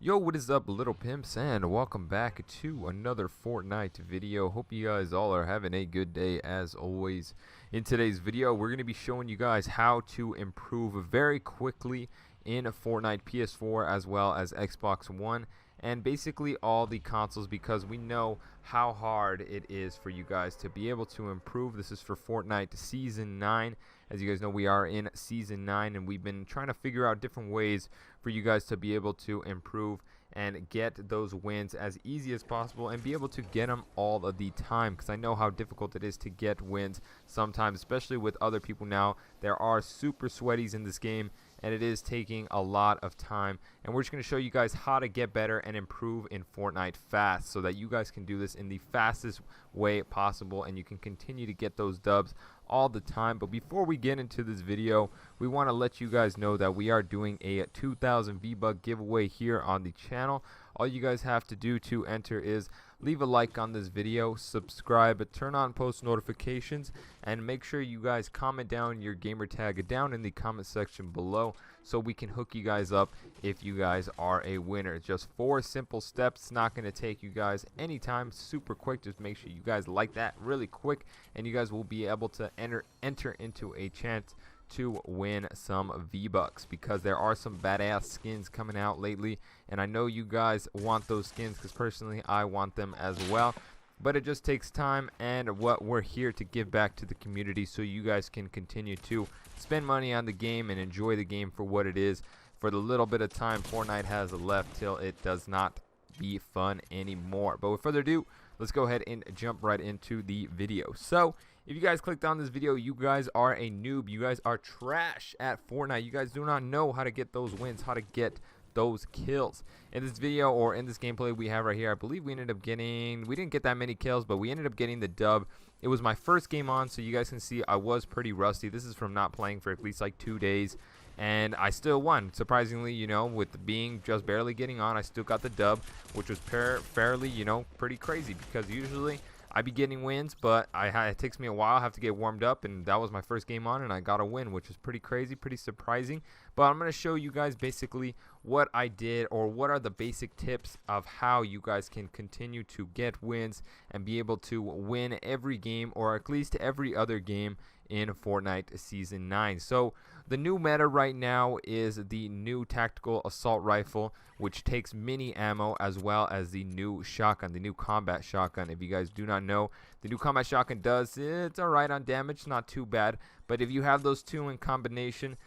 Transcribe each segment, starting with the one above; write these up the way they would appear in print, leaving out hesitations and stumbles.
Yo, what is up, little pimps, and welcome back to another Fortnite video. Hope you guys all are having a good day as always. In today's video, we're going to be showing you guys how to improve very quickly in Fortnite PS4 as well as Xbox One and basically all the consoles, because we know how hard it is for you guys to be able to improve. This is for Fortnite Season 9. As you guys know, we are in Season 9 and we've been trying to figure out different ways for you guys to be able to improve and get those wins as easy as possible and be able to get them all of the time, because I know how difficult it is to get wins sometimes, especially with other people. Now there are super sweaties in this game and it is taking a lot of time, and we're just going to show you guys how to get better and improve in Fortnite fast so that you guys can do this in the fastest way possible and you can continue to get those dubs all the time. But before we get into this video, we want to let you guys know that we are doing a 2000 V-Buck giveaway here on the channel. All you guys have to do to enter is leave a like on this video, subscribe, turn on post notifications, and make sure you guys comment down your gamer tag down in the comment section below so we can hook you guys up if you guys are a winner. Just 4 simple steps, not going to take you guys anytime, super quick. Just make sure you guys like that really quick and you guys will be able to enter into a chance to win some V-Bucks, because there are some badass skins coming out lately and I know you guys want those skins, because personally I want them as well. But it just takes time, and what we're here to give back to the community so you guys can continue to spend money on the game and enjoy the game for what it is for the little bit of time Fortnite has left till it does not be fun anymore. But with further ado, let's go ahead and jump right into the video. So if you guys clicked on this video, you guys are a noob. You guys are trash at Fortnite. You guys do not know how to get those wins, how to get those kills. In this video, or in this gameplay we have right here, I believe we ended up getting, we didn't get that many kills, but we ended up getting the dub. It was my first game on, so you guys can see I was pretty rusty. This is from not playing for at least like 2 days, and I still won. Surprisingly, you know, with being just barely getting on, I still got the dub, which was fairly, you know, pretty crazy, because usually I be getting wins, but it takes me a while. I have to get warmed up, and that was my first game on, and I got a win, which is pretty crazy, pretty surprising. But I'm going to show you guys basically what I did, or what are the basic tips of how you guys can continue to get wins and be able to win every game, or at least every other game in Fortnite Season 9. So the new meta right now is the new tactical assault rifle, which takes mini ammo, as well as the new shotgun, the new combat shotgun. If you guys do not know, the new combat shotgun it's alright on damage, not too bad, but if you have those two in combination,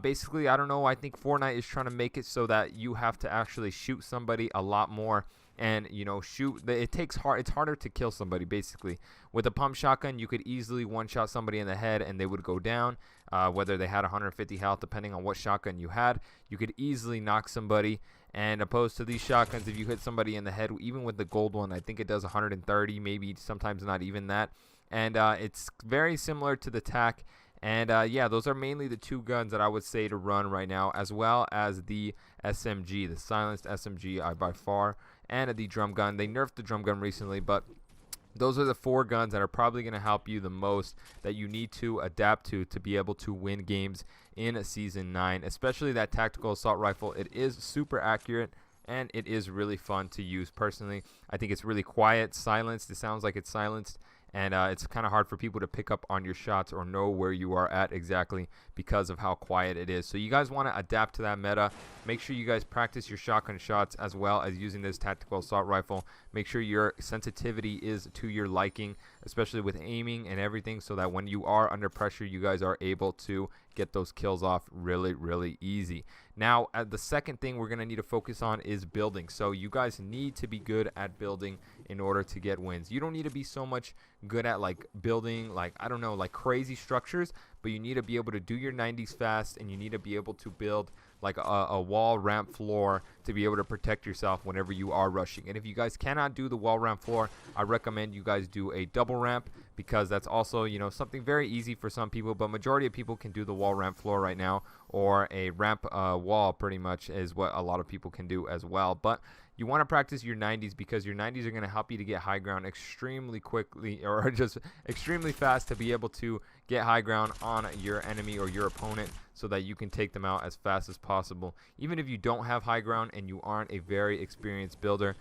basically, I don't know, I think Fortnite is trying to make it so that you have to actually shoot somebody a lot more, and you know, it's harder to kill somebody. Basically with a pump shotgun, you could easily one-shot somebody in the head and they would go down, whether they had 150 health, depending on what shotgun you had. You could easily knock somebody, and opposed to these shotguns, if you hit somebody in the head, even with the gold one, I think it does 130, maybe sometimes not even that. And it's very similar to the TAC. And yeah, those are mainly the two guns that I would say to run right now, as well as the SMG, the silenced SMG by far, and the drum gun. They nerfed the drum gun recently, but those are the 4 guns that are probably going to help you the most, that you need to adapt to be able to win games in Season 9, especially that tactical assault rifle. It is super accurate and it is really fun to use. Personally, I think it's really quiet, silenced. It sounds like it's silenced, and it's kind of hard for people to pick up on your shots or know where you are at exactly because of how quiet it is. So you guys want to adapt to that meta. Make sure you guys practice your shotgun shots as well as using this tactical assault rifle. Make sure your sensitivity is to your liking, especially with aiming and everything, so that when you are under pressure, you guys are able to get those kills off really easy. Now, the second thing we're going to need to focus on is building. So you guys need to be good at building in order to get wins. You don't need to be so much good at like building, like, I don't know, like crazy structures, but you need to be able to do your 90s fast, and you need to be able to build like a wall ramp floor to be able to protect yourself whenever you are rushing. And if you guys cannot do the wall ramp floor, I recommend you guys do a double ramp, because that's also, you know, something very easy for some people, but majority of people can do the wall ramp floor right now, or a ramp wall pretty much is what a lot of people can do as well. But you want to practice your 90s because your 90s are going to help you to get high ground extremely quickly, or just extremely fast, to be able to get high ground on your enemy or your opponent, so that you can take them out as fast as possible. Even if you don't have high ground and you aren't a very experienced builder,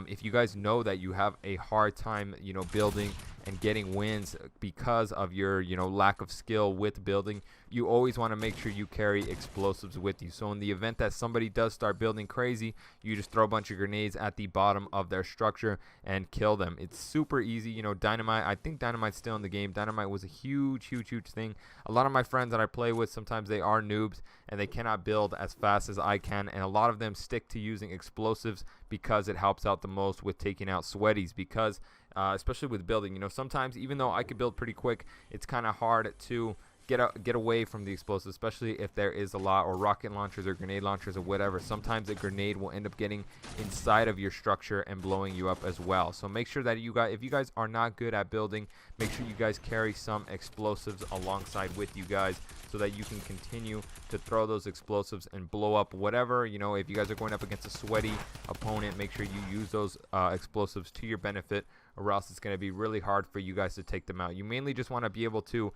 if you guys know that you have a hard time, you know, building and getting wins because of your, you know, lack of skill with building, you always want to make sure you carry explosives with you. So in the event that somebody does start building crazy, you just throw a bunch of grenades at the bottom of their structure and kill them. It's super easy. You know, dynamite, I think dynamite's still in the game. Dynamite was a huge thing. A lot of my friends that I play with, sometimes they are noobs and they cannot build as fast as I can, and a lot of them stick to using explosives because it helps out the most with taking out sweaties. Because especially with building, you know, sometimes even though I could build pretty quick, it's kind of hard to get away from the explosives, especially if there is a lot, or rocket launchers or grenade launchers or whatever. Sometimes a grenade will end up getting inside of your structure and blowing you up as well. So make sure that if you guys are not good at building, make sure you guys carry some explosives alongside with you guys, so that you can continue to throw those explosives and blow up whatever. You know, if you guys are going up against a sweaty opponent, make sure you use those explosives to your benefit, or else it's going to be really hard for you guys to take them out. You mainly just want to be able to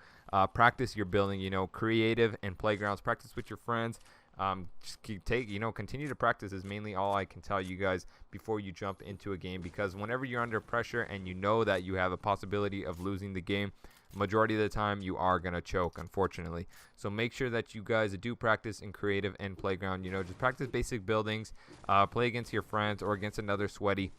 practice your building, you know, creative and playgrounds. Practice with your friends. Just continue to practice is mainly all I can tell you guys before you jump into a game, because whenever you're under pressure and you know that you have a possibility of losing the game, majority of the time you are going to choke, unfortunately. So make sure that you guys do practice in creative and playground. You know, just practice basic buildings, play against your friends or against another sweaty,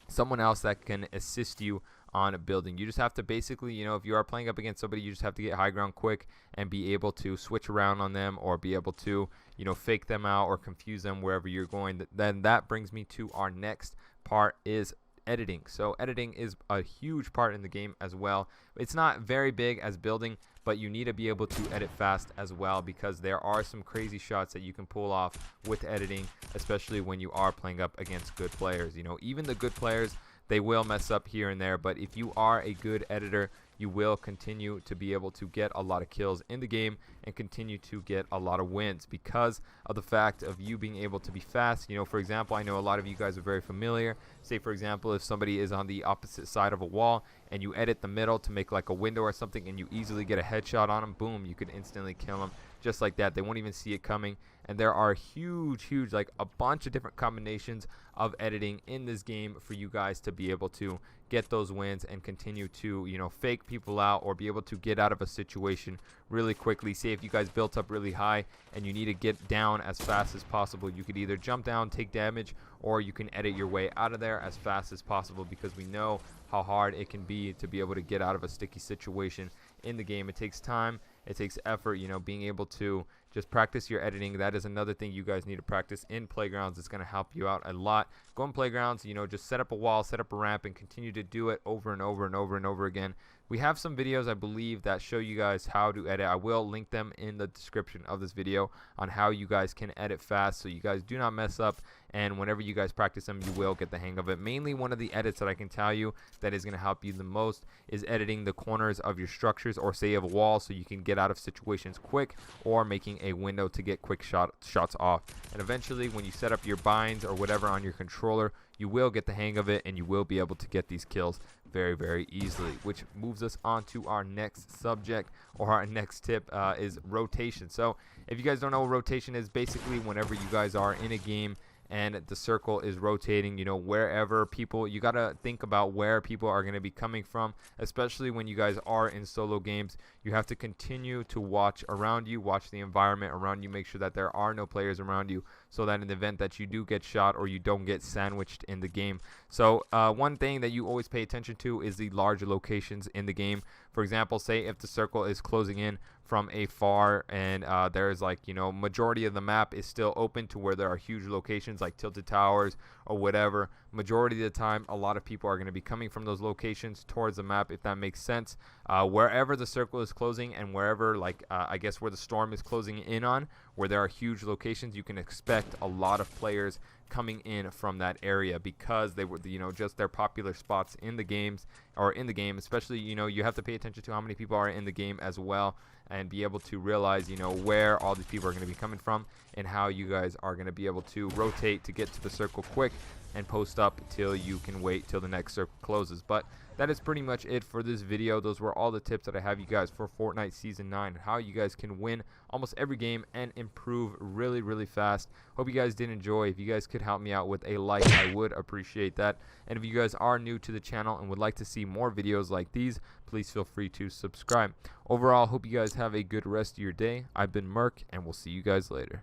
someone else that can assist you on building. You just have to basically, you know, if you are playing up against somebody, you just have to get high ground quick and be able to switch around on them, or be able to, you know, fake them out or confuse them wherever you're going. Then that brings me to our next part, is editing. So editing is a huge part in the game as well. It's not very big as building, but you need to be able to edit fast as well, because there are some crazy shots that you can pull off with editing, especially when you are playing up against good players. You know, even the good players, they will mess up here and there, but if you are a good editor, you will continue to be able to get a lot of kills in the game and continue to get a lot of wins, because of the fact of you being able to be fast. You know, for example, I know a lot of you guys are very familiar. Say, for example, if somebody is on the opposite side of a wall and you edit the middle to make like a window or something, and you easily get a headshot on them, boom, you could instantly kill them just like that. They won't even see it coming. And there are huge, like a bunch of different combinations of editing in this game for you guys to be able to get those wins and continue to, you know, fake people out or be able to get out of a situation really quickly. Say if you guys built up really high and you need to get down as fast as possible, you could either jump down, take damage, or you can edit your way out of there as fast as possible, because we know how hard it can be to be able to get out of a sticky situation in the game. It takes time, it takes effort, you know, being able to just practice your editing. That is another thing you guys need to practice in playgrounds. It's going to help you out a lot. Go in playgrounds, you know, just set up a wall, set up a ramp, and continue to do it over and over and over and over again. We have some videos, I believe, that show you guys how to edit. I will link them in the description of this video on how you guys can edit fast, so you guys do not mess up, and whenever you guys practice them, you will get the hang of it. Mainly one of the edits that I can tell you that is going to help you the most is editing the corners of your structures, or say you have a wall so you can get out of situations quick, or making a window to get quick shots off. And eventually, when you set up your binds or whatever on your controller, you will get the hang of it, and you will be able to get these kills very easily, which moves us on to our next subject, or our next tip, is rotation. So if you guys don't know what rotation is, basically whenever you guys are in a game and the circle is rotating, you know, wherever people, you got to think about where people are going to be coming from, especially when you guys are in solo games. You have to continue to watch around you, watch the environment around you, make sure that there are no players around you, so that in the event that you do get shot or you don't get sandwiched in the game. So one thing that you always pay attention to is the large locations in the game. For example, say if the circle is closing in from afar and there's, like, you know, majority of the map is still open to where there are huge locations like tilted towers or whatever. Majority of the time, a lot of people are going to be coming from those locations towards the map, if that makes sense. Wherever the circle is closing, and wherever, like, I guess where the storm is closing in on, where there are huge locations, you can expect a lot of players coming in from that area, because they were, just their popular spots in the games, or in the game especially. You have to pay attention to how many people are in the game as well, and be able to realize where all these people are going to be coming from, and how you guys are going to be able to rotate to get to the circle quick and post up till you can wait till the next circle closes. But that is pretty much it for this video. Those were all the tips that I have you guys for Fortnite Season 9, how you guys can win almost every game and improve really fast. Hope you guys did enjoy. If you guys could help me out with a like, I would appreciate that. And if you guys are new to the channel and would like to see more videos like these, please feel free to subscribe. Overall, hope you guys have a good rest of your day. I've been Merc, and we'll see you guys later.